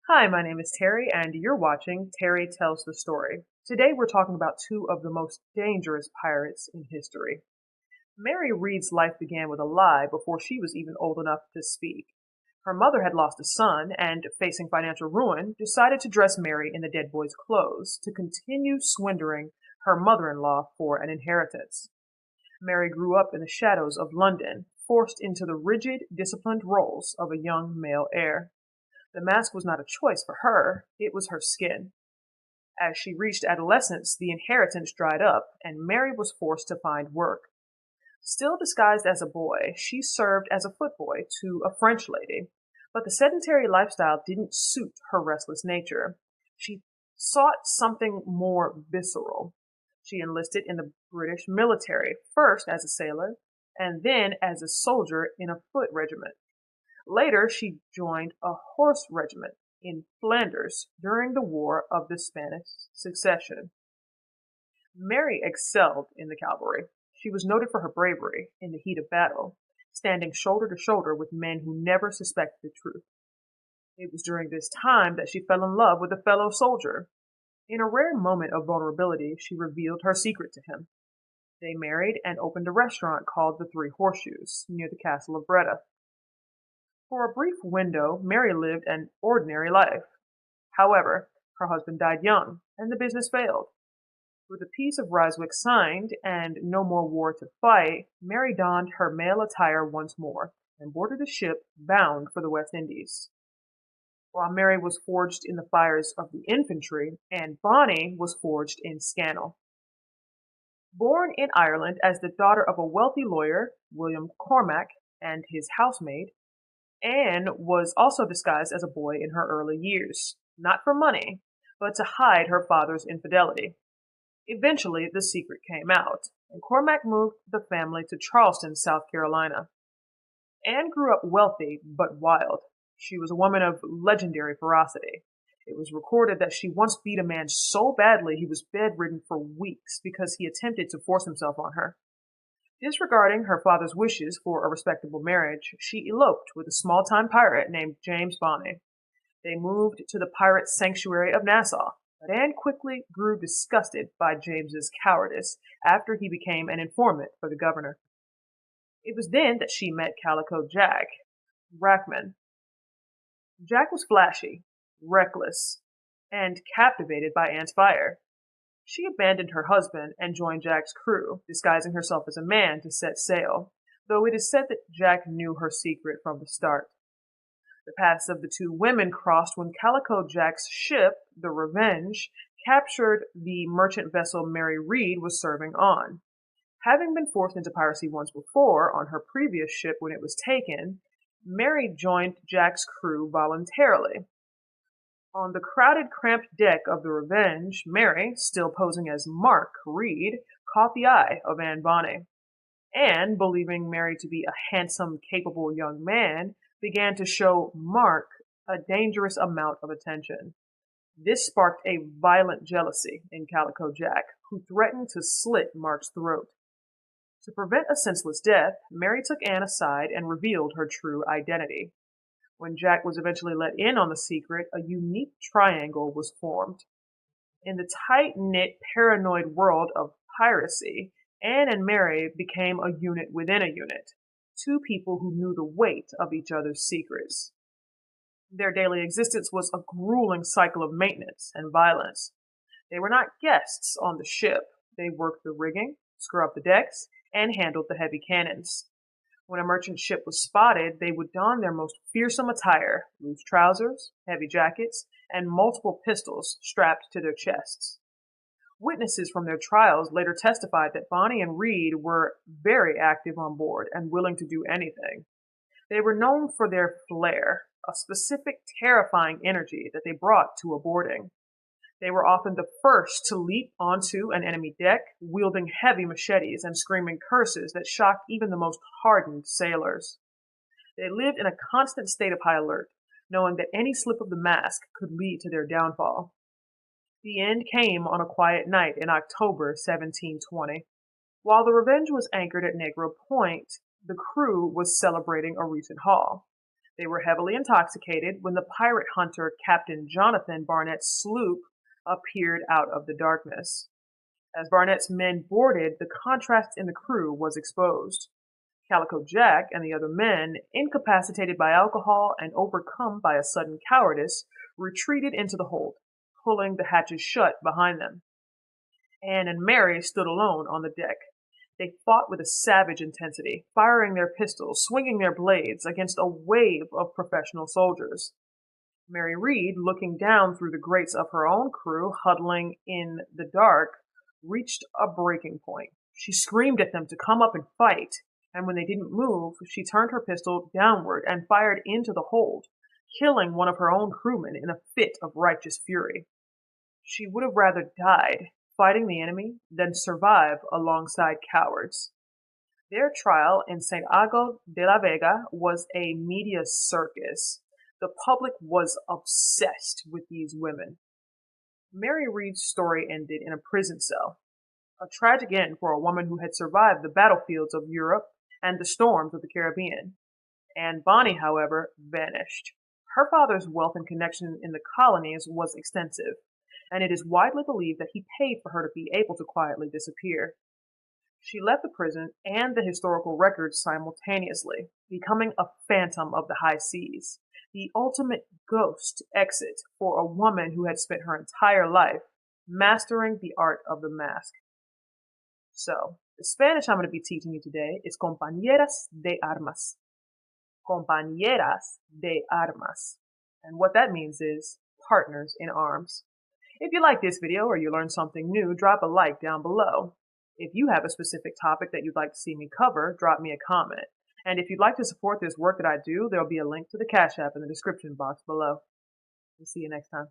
Hi, my name is Terry, and you're watching Terry Tells the Story. Today we're talking about two of the most dangerous pirates in history. Mary Reed's life began with a lie before she was even old enough to speak. Her mother had lost a son and, facing financial ruin, decided to dress Mary in the dead boy's clothes to continue swindling her mother-in-law for an inheritance. Mary grew up in the shadows of London, forced into the rigid, disciplined roles of a young male heir. The mask was not a choice for her, it was her skin. As she reached adolescence, the inheritance dried up, and Mary was forced to find work. Still disguised as a boy, she served as a footboy to a French lady, but the sedentary lifestyle didn't suit her restless nature. She sought something more visceral. She enlisted in the British military, first as a sailor, and then as a soldier in a foot regiment. Later, she joined a horse regiment in Flanders during the War of the Spanish Succession. Mary excelled in the cavalry. She was noted for her bravery in the heat of battle, standing shoulder to shoulder with men who never suspected the truth. It was during this time that she fell in love with a fellow soldier. In a rare moment of vulnerability, she revealed her secret to him. They married and opened a restaurant called the Three Horseshoes near the castle of Breda. For a brief window, Mary lived an ordinary life. However, her husband died young, and the business failed. With the Peace of Ryswick signed and no more war to fight, Mary donned her male attire once more and boarded a ship bound for the West Indies. While Mary was forged in the fires of the infantry, Anne Bonny was forged in Scannell. Born in Ireland as the daughter of a wealthy lawyer, William Cormac, and his housemaid, Anne was also disguised as a boy in her early years, not for money, but to hide her father's infidelity. Eventually, the secret came out, and Cormac moved the family to Charleston, South Carolina. Anne grew up wealthy but wild. She was a woman of legendary ferocity. It was recorded that she once beat a man so badly he was bedridden for weeks because he attempted to force himself on her. Disregarding her father's wishes for a respectable marriage, she eloped with a small-time pirate named James Bonny. They moved to the pirate sanctuary of Nassau, but Anne quickly grew disgusted by James's cowardice after he became an informant for the governor. It was then that she met Calico Jack Rackman. Jack was flashy, reckless, and captivated by Anne's fire. She abandoned her husband and joined Jack's crew, disguising herself as a man to set sail, though it is said that Jack knew her secret from the start. The paths of the two women crossed when Calico Jack's ship, the Revenge, captured the merchant vessel Mary Reed was serving on. Having been forced into piracy once before on her previous ship when it was taken, Mary joined Jack's crew voluntarily. On the crowded, cramped deck of the Revenge, Mary, still posing as Mark Reed, caught the eye of Anne Bonny. Anne, believing Mary to be a handsome, capable young man, began to show Mark a dangerous amount of attention. This sparked a violent jealousy in Calico Jack, who threatened to slit Mark's throat. To prevent a senseless death, Mary took Anne aside and revealed her true identity. When Jack was eventually let in on the secret, a unique triangle was formed. In the tight-knit, paranoid world of piracy, Anne and Mary became a unit within a unit, two people who knew the weight of each other's secrets. Their daily existence was a grueling cycle of maintenance and violence. They were not guests on the ship. They worked the rigging, scrubbed the decks, and handled the heavy cannons. When a merchant ship was spotted, they would don their most fearsome attire, loose trousers, heavy jackets, and multiple pistols strapped to their chests. Witnesses from their trials later testified that Bonny and Reed were very active on board and willing to do anything. They were known for their flair, a specific terrifying energy that they brought to a boarding. They were often the first to leap onto an enemy deck, wielding heavy machetes and screaming curses that shocked even the most hardened sailors. They lived in a constant state of high alert, knowing that any slip of the mask could lead to their downfall. The end came on a quiet night in October 1720. While the Revenge was anchored at Negro Point, the crew was celebrating a recent haul. They were heavily intoxicated when the pirate hunter Captain Jonathan Barnett's sloop appeared out of the darkness. As Barnett's men boarded, the contrast in the crew was exposed. Calico Jack and the other men, incapacitated by alcohol and overcome by a sudden cowardice, retreated into the hold, pulling the hatches shut behind them. Anne and Mary stood alone on the deck. They fought with a savage intensity, firing their pistols, swinging their blades against a wave of professional soldiers. Mary Read, looking down through the grates of her own crew huddling in the dark, reached a breaking point. She screamed at them to come up and fight, and when they didn't move, she turned her pistol downward and fired into the hold, killing one of her own crewmen in a fit of righteous fury. She would have rather died fighting the enemy than survive alongside cowards. Their trial in Santiago de la Vega was a media circus. The public was obsessed with these women. Mary Read's story ended in a prison cell, a tragic end for a woman who had survived the battlefields of Europe and the storms of the Caribbean. Anne Bonny, however, vanished. Her father's wealth and connection in the colonies was extensive, and it is widely believed that he paid for her to be able to quietly disappear. She left the prison and the historical records simultaneously, becoming a phantom of the high seas, the ultimate ghost exit for a woman who had spent her entire life mastering the art of the mask. So, the Spanish I'm going to be teaching you today is compañeras de armas. Compañeras de armas. And what that means is partners in arms. If you like this video or you learned something new, drop a like down below. If you have a specific topic that you'd like to see me cover, drop me a comment. And if you'd like to support this work that I do, there'll be a link to the Cash App in the description box below. We'll see you next time.